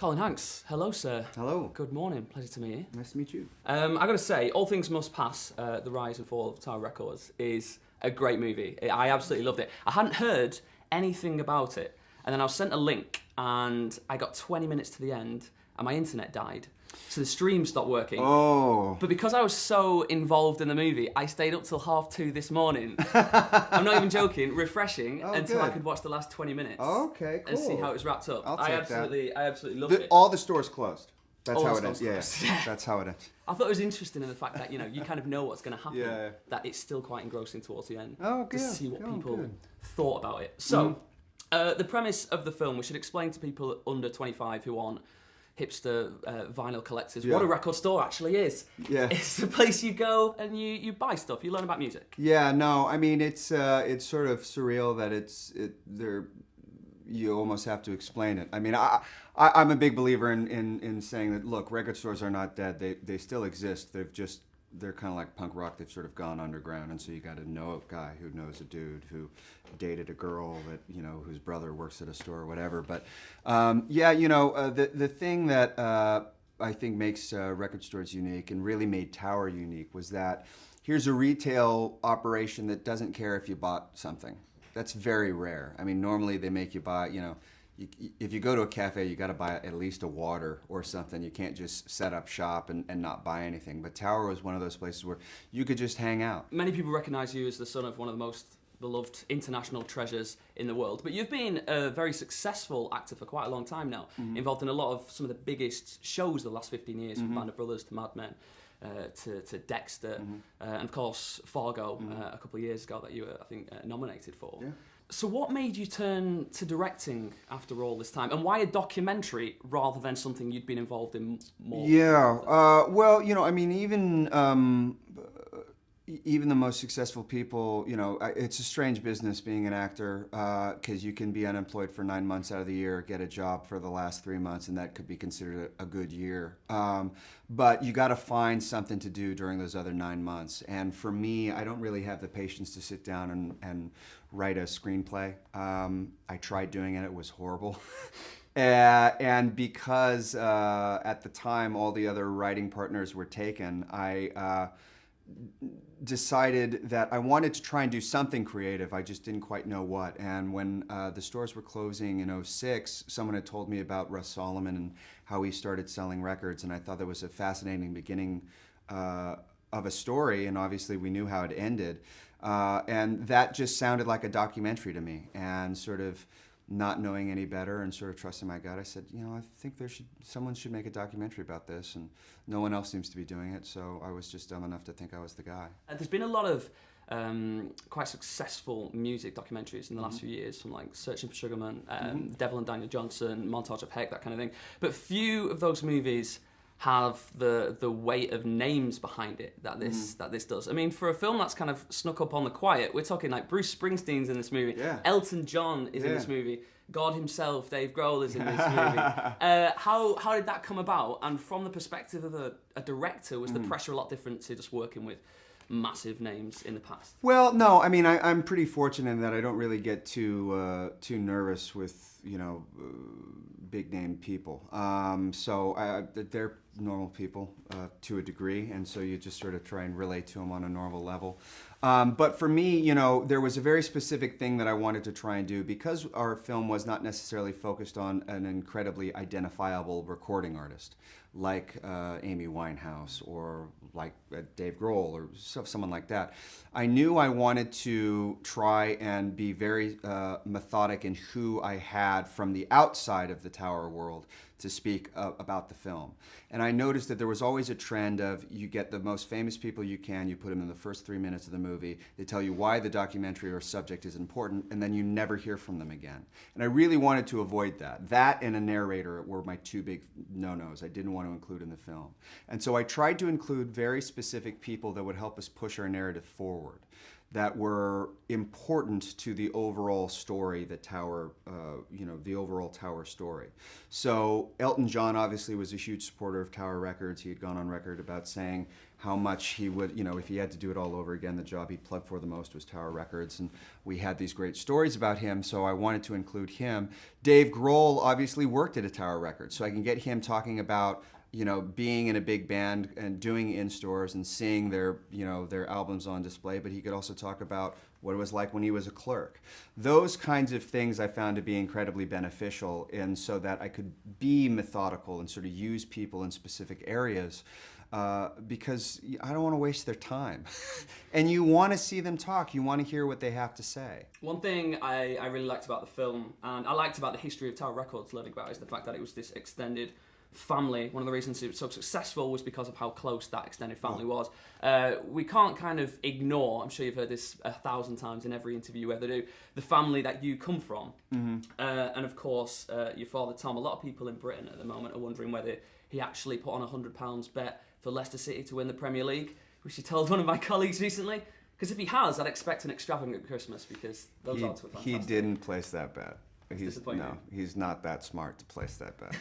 Colin Hanks, hello sir. Hello. Good morning, pleasure to meet you. Nice to meet you. I got to say, All Things Must Pass, The Rise and Fall of Tower Records is a great movie. I absolutely loved it. I hadn't heard anything about it, and then I was sent a link, and I got 20 minutes to the end, and my internet died. So the stream stopped working. Oh. But because I was so involved in the movie, I stayed up till 2:30 this morning. I'm not even joking, refreshing until I could watch the last 20 minutes. Okay, cool. And see how it was wrapped up. I absolutely loved it. All the stores closed. That's All how the it ends. stores Yeah, closed. that's how it ends. I thought it was interesting in the fact that, you kind of know what's going to happen. Yeah. That it's still quite engrossing towards the end. Oh, to good. see what Oh, people good. thought about it. So, the premise of the film, we should explain to people under 25 who aren't hipster vinyl collectors what a record store actually is. Yeah. It's the place you go and you buy stuff, you learn about music. Yeah, no, I mean it's sort of surreal that you almost have to explain it. I mean, I'm a big believer in saying that, look, record stores are not dead. They still exist. They're kind of like punk rock. They've sort of gone underground, and so you got to know a guy who knows a dude who dated a girl that whose brother works at a store or whatever. But the thing that I think makes record stores unique and really made Tower unique was that here's a retail operation that doesn't care if you bought something. That's very rare. I mean, normally they make you buy, if you go to a cafe, you got to buy at least a water or something. You can't just set up shop and not buy anything. But Tower was one of those places where you could just hang out. Many people recognize you as the son of one of the most beloved international treasures in the world. But you've been a very successful actor for quite a long time now, involved in a lot of some of the biggest shows of the last 15 years, from Band of Brothers to Mad Men. To Dexter, and of course Fargo a couple of years ago that you were, I think, nominated for. Yeah. So what made you turn to directing after all this time, and why a documentary rather than something you'd been involved in more? Yeah, well, I mean, even the most successful people, it's a strange business being an actor, because you can be unemployed for 9 months out of the year, get a job for the last 3 months, and that could be considered a good year. But you got to find something to do during those other 9 months. And for me, I don't really have the patience to sit down and write a screenplay. I tried doing it; it was horrible. And because at the time all the other writing partners were taken, I decided that I wanted to try and do something creative. I just didn't quite know what. And when the stores were closing in 2006, someone had told me about Russ Solomon and how he started selling records, and I thought that was a fascinating beginning of a story, and obviously we knew how it ended. And that just sounded like a documentary to me, and sort of not knowing any better and sort of trusting my gut, I said, I think someone should make a documentary about this, and no one else seems to be doing it, so I was just dumb enough to think I was the guy. There's been a lot of quite successful music documentaries in the last few years, from like Searching for Sugar Man, Devil and Daniel Johnson, Montage of Heck, that kind of thing. But few of those movies have the weight of names behind it that this does. I mean, for a film that's kind of snuck up on the quiet, we're talking like Bruce Springsteen's in this movie, Elton John is in this movie, God himself, Dave Grohl, is in this movie. How did that come about? And from the perspective of a director, was the pressure a lot different to just working with massive names in the past? Well, no, I mean, I'm pretty fortunate in that I don't really get too nervous with big name people. So they're normal people to a degree, and so you just sort of try and relate to them on a normal level. But for me, there was a very specific thing that I wanted to try and do, because our film was not necessarily focused on an incredibly identifiable recording artist like Amy Winehouse or like Dave Grohl or someone like that. I knew I wanted to try and be very methodic in who I had from the outside of the Tower world to speak about the film. And I noticed that there was always a trend of, you get the most famous people you can, you put them in the first 3 minutes of the movie, they tell you why the documentary or subject is important, and then you never hear from them again. And I really wanted to avoid that. That and a narrator were my two big no-nos I didn't want to include in the film. And so I tried to include very specific people that would help us push our narrative forward, that were important to the overall story, the Tower, the overall Tower story. So Elton John obviously was a huge supporter of Tower Records. He had gone on record about saying how much he would, if he had to do it all over again, the job he'd plug for the most was Tower Records. And we had these great stories about him, so I wanted to include him. Dave Grohl obviously worked at a Tower Records, so I can get him talking about, being in a big band and doing in-stores and seeing their albums on display, but he could also talk about what it was like when he was a clerk. Those kinds of things I found to be incredibly beneficial, and so that I could be methodical and sort of use people in specific areas. Because I don't want to waste their time. And you want to see them talk. You want to hear what they have to say. One thing I really liked about the film, and I liked about the history of Tower Records, learning about, is the fact that it was this extended family. One of the reasons it was so successful was because of how close that extended family was. We can't kind of ignore, I'm sure you've heard this 1,000 times in every interview you ever do, the family that you come from. Mm-hmm. And of course, your father Tom, a lot of people in Britain at the moment are wondering whether he actually put on £100 bet for Leicester City to win the Premier League, which he told one of my colleagues recently. Because if he has, I'd expect an extravagant Christmas, because those odds were fantastic. He didn't place that bet. He's not that smart to place that bet.